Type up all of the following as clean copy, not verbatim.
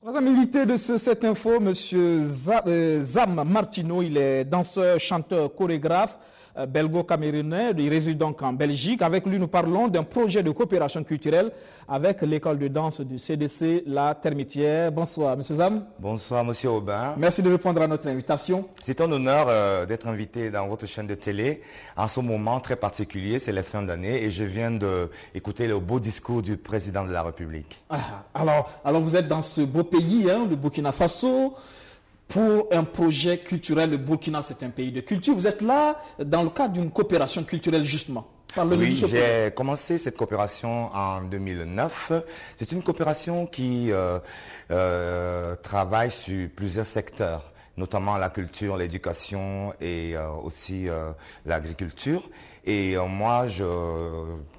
Notre invité de ce 7 Info, M. Zam Martino, il est danseur, chanteur, chorégraphe, belgo-camerounais, il réside donc en Belgique. Avec lui, nous parlons d'un projet de coopération culturelle avec l'école de danse du CDC La Termitière. Bonsoir, M. Zam. Bonsoir, M. Aubin. Merci de répondre à notre invitation. C'est un honneur d'être invité dans votre chaîne de télé en ce moment très particulier, c'est la fin d'année, et je viens d'écouter le beau discours du président de la République. Alors vous êtes dans ce beau pays, le Burkina Faso, pour un projet culturel. Le Burkina, c'est un pays de culture. Vous êtes là dans le cadre d'une coopération culturelle, justement. Oui, j'ai commencé cette coopération en 2009. C'est une coopération qui travaille sur plusieurs secteurs, notamment la culture, l'éducation et aussi l'agriculture. Et moi, je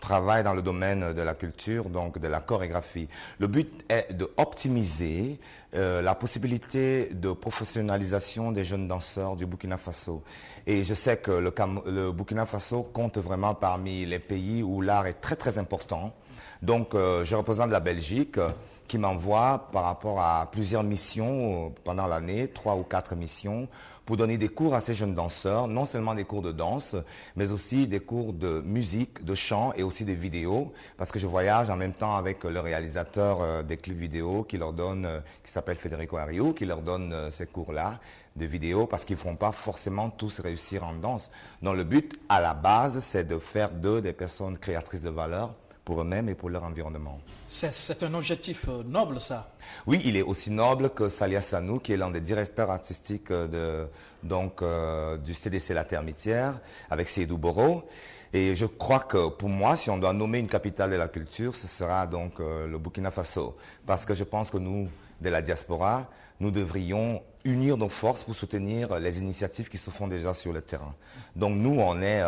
travaille dans le domaine de la culture, donc de la chorégraphie. Le but est d'optimiser la possibilité de professionnalisation des jeunes danseurs du Burkina Faso. Et je sais que le Burkina Faso compte vraiment parmi les pays où l'art est très très important. Donc, je représente la Belgique qui m'envoie par rapport à plusieurs missions pendant l'année, 3 ou 4 missions, pour donner des cours à ces jeunes danseurs, non seulement des cours de danse, mais aussi des cours de musique, de chant et aussi des vidéos, parce que je voyage en même temps avec le réalisateur des clips vidéo qui leur donne, qui s'appelle Federico Ariou, qui leur donne ces cours-là de vidéo, parce qu'ils ne font pas forcément tous réussir en danse. Donc le but, à la base, c'est de faire d'eux des personnes créatrices de valeur, pour eux-mêmes et pour leur environnement. C'est un objectif noble, ça. Oui, il est aussi noble que Salia Sanou, qui est l'un des directeurs artistiques du CDC La Termitière, avec Seydou Boro. Et je crois que pour moi, si on doit nommer une capitale de la culture, ce sera donc le Burkina Faso. Parce que je pense que nous, de la diaspora, nous devrions unir nos forces pour soutenir les initiatives qui se font déjà sur le terrain. Donc nous, on est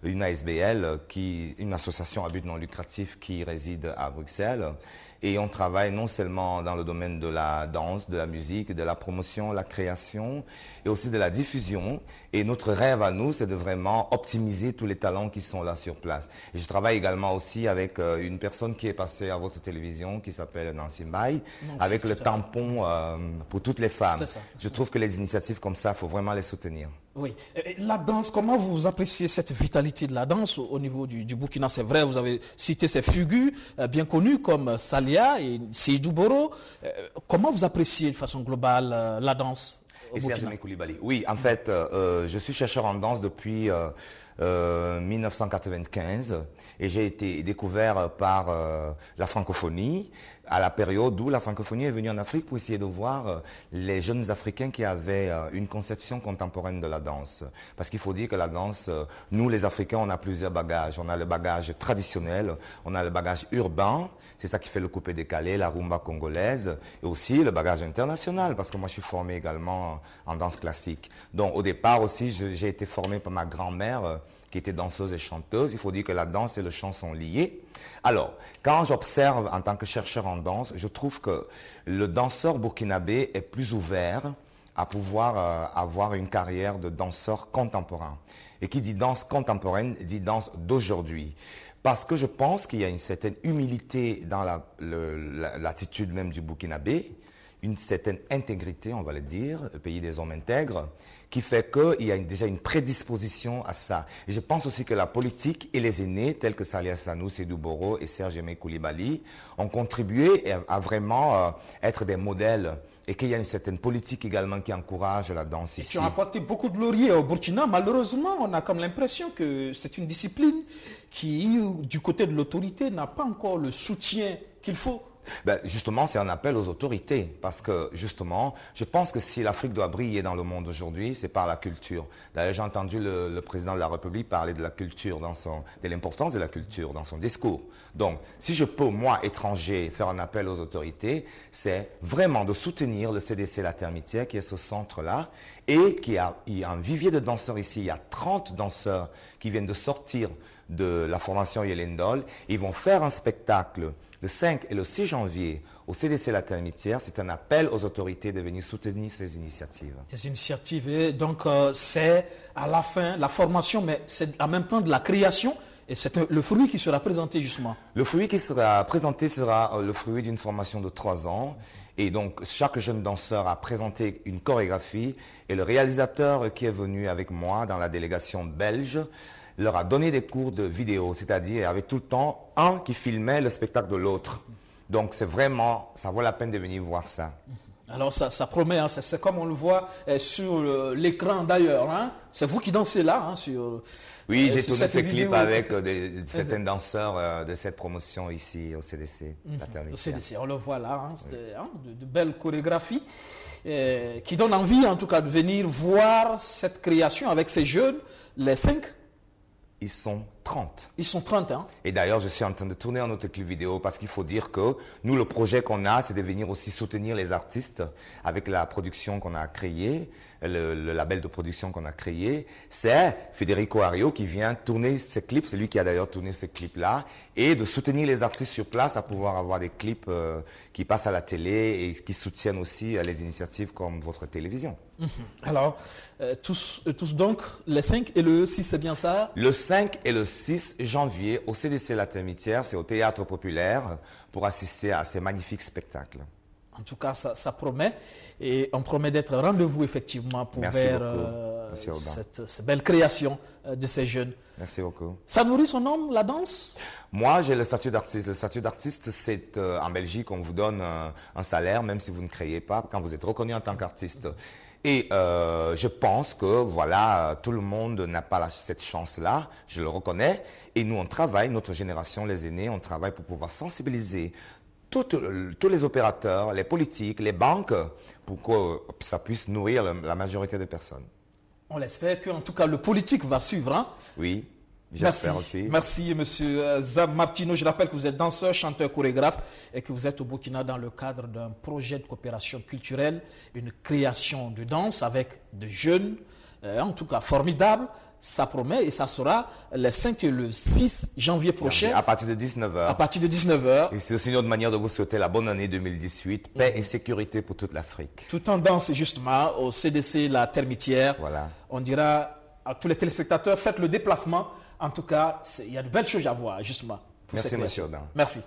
une ASBL, une association à but non lucratif qui réside à Bruxelles. Et on travaille non seulement dans le domaine de la danse, de la musique, de la promotion, la création et aussi de la diffusion. Et notre rêve à nous, c'est de vraiment optimiser tous les talents qui sont là sur place. Et je travaille également aussi avec une personne qui est passée à votre télévision qui s'appelle Nancy Mbaye, avec le tampon pour toutes les femmes. Je trouve que les initiatives comme ça, il faut vraiment les soutenir. Oui. La danse, comment vous appréciez cette vitalité de la danse au niveau du Burkina? C'est vrai, vous avez cité ces figures bien connues comme Salia et Seydou Boro. Comment vous appréciez de façon globale la danse au Burkina? Et Serge Koulibaly. Oui, en fait, je suis chercheur en danse depuis 1995 et j'ai été découvert par la francophonie à la période où la francophonie est venue en Afrique pour essayer de voir les jeunes Africains qui avaient une conception contemporaine de la danse. Parce qu'il faut dire que la danse, nous les Africains, on a plusieurs bagages. On a le bagage traditionnel, on a le bagage urbain, c'est ça qui fait le coupé-décalé, la rumba congolaise, et aussi le bagage international, parce que moi je suis formé également en danse classique. Donc au départ aussi, j'ai été formé par ma grand-mère, qui était danseuse et chanteuse. Il faut dire que la danse et le chant sont liés. Alors, quand j'observe en tant que chercheur en danse, je trouve que le danseur burkinabé est plus ouvert à pouvoir avoir une carrière de danseur contemporain. Et qui dit danse contemporaine, dit danse d'aujourd'hui. Parce que je pense qu'il y a une certaine humilité dans l'attitude même du burkinabé, une certaine intégrité, on va le dire, le pays des hommes intègres, qui fait qu'il y a déjà une prédisposition à ça. Et je pense aussi que la politique et les aînés, tels que Salia Sanou, Seydou Boro et Serge Koulibaly, ont contribué à vraiment être des modèles et qu'il y a une certaine politique également qui encourage la danse ici. Tu as apporté beaucoup de lauriers au Burkina. Malheureusement, on a comme l'impression que c'est une discipline qui, du côté de l'autorité, n'a pas encore le soutien qu'il faut. Justement, c'est un appel aux autorités parce que, justement, je pense que si l'Afrique doit briller dans le monde aujourd'hui, c'est par la culture. D'ailleurs, j'ai entendu le président de la République parler de la culture, de l'importance de la culture dans son discours. Donc, si je peux, moi, étranger, faire un appel aux autorités, c'est vraiment de soutenir le CDC La Termitière, qui est ce centre-là, et il y a un vivier de danseurs ici. Il y a 30 danseurs qui viennent de sortir de la formation Yelendol. Ils vont faire un spectacle le 5 et le 6 janvier au CDC La Termitière. C'est un appel aux autorités de venir soutenir ces initiatives. Ces initiatives, donc c'est à la fin la formation, mais c'est en même temps de la création Et c'est le fruit qui sera présenté justement. Le fruit qui sera présenté sera le fruit d'une formation de 3 ans. Et donc, chaque jeune danseur a présenté une chorégraphie. Et le réalisateur qui est venu avec moi dans la délégation belge leur a donné des cours de vidéo. C'est-à-dire, il y avait tout le temps un qui filmait le spectacle de l'autre. Donc, c'est vraiment, ça vaut la peine de venir voir ça. Alors ça promet, hein, c'est comme on le voit sur l'écran d'ailleurs. Hein. C'est vous qui dansez là. Hein, oui, j'ai tourné ce clip avec certains danseurs de cette promotion ici au CDC. Au CDC, on le voit là. Hein, de belles chorégraphies qui donnent envie en tout cas de venir voir cette création avec ces jeunes, les 5. Ils sont 30. Ils sont 30, hein. Et d'ailleurs, je suis en train de tourner un autre clip vidéo parce qu'il faut dire que nous, le projet qu'on a, c'est de venir aussi soutenir les artistes avec la production qu'on a créée, le label de production qu'on a créé. C'est Federico Ario qui vient tourner ces clips. C'est lui qui a d'ailleurs tourné ces clips-là. Et de soutenir les artistes sur place à pouvoir avoir des clips qui passent à la télé et qui soutiennent aussi les initiatives comme votre télévision. Alors, tous donc, les 5 et le 6, c'est bien ça? Le 5 et le 6 janvier, au CDC La Termitière, c'est au Théâtre Populaire, pour assister à ces magnifiques spectacles. En tout cas, ça promet. Et on promet d'être rendez-vous effectivement pour cette belle création de ces jeunes. Merci beaucoup. Ça nourrit son homme, la danse? Moi, j'ai le statut d'artiste. Le statut d'artiste, c'est en Belgique, on vous donne un salaire, même si vous ne créez pas, quand vous êtes reconnu en tant qu'artiste. Et je pense que voilà, tout le monde n'a pas cette chance-là, je le reconnais. Et nous, on travaille, notre génération, les aînés, on travaille pour pouvoir sensibiliser tous les opérateurs, les politiques, les banques, pour que ça puisse nourrir la majorité des personnes. On l'espère qu'en tout cas le politique va suivre. Hein? Oui, j'espère aussi. Merci, monsieur Zam Martino. Je rappelle que vous êtes danseur, chanteur, chorégraphe et que vous êtes au Burkina dans le cadre d'un projet de coopération culturelle, une création de danse avec de jeunes, en tout cas formidable. Ça promet et ça sera le 5 et le 6 janvier prochain. À partir de 19h. À partir de 19h. Et c'est aussi une autre manière de vous souhaiter la bonne année 2018. Paix et sécurité pour toute l'Afrique. Tout en danse, justement, au CDC La Termitière. Voilà. On dira à tous les téléspectateurs, faites le déplacement. En tout cas, il y a de belles choses à voir, justement. Merci, monsieur Audin. Merci.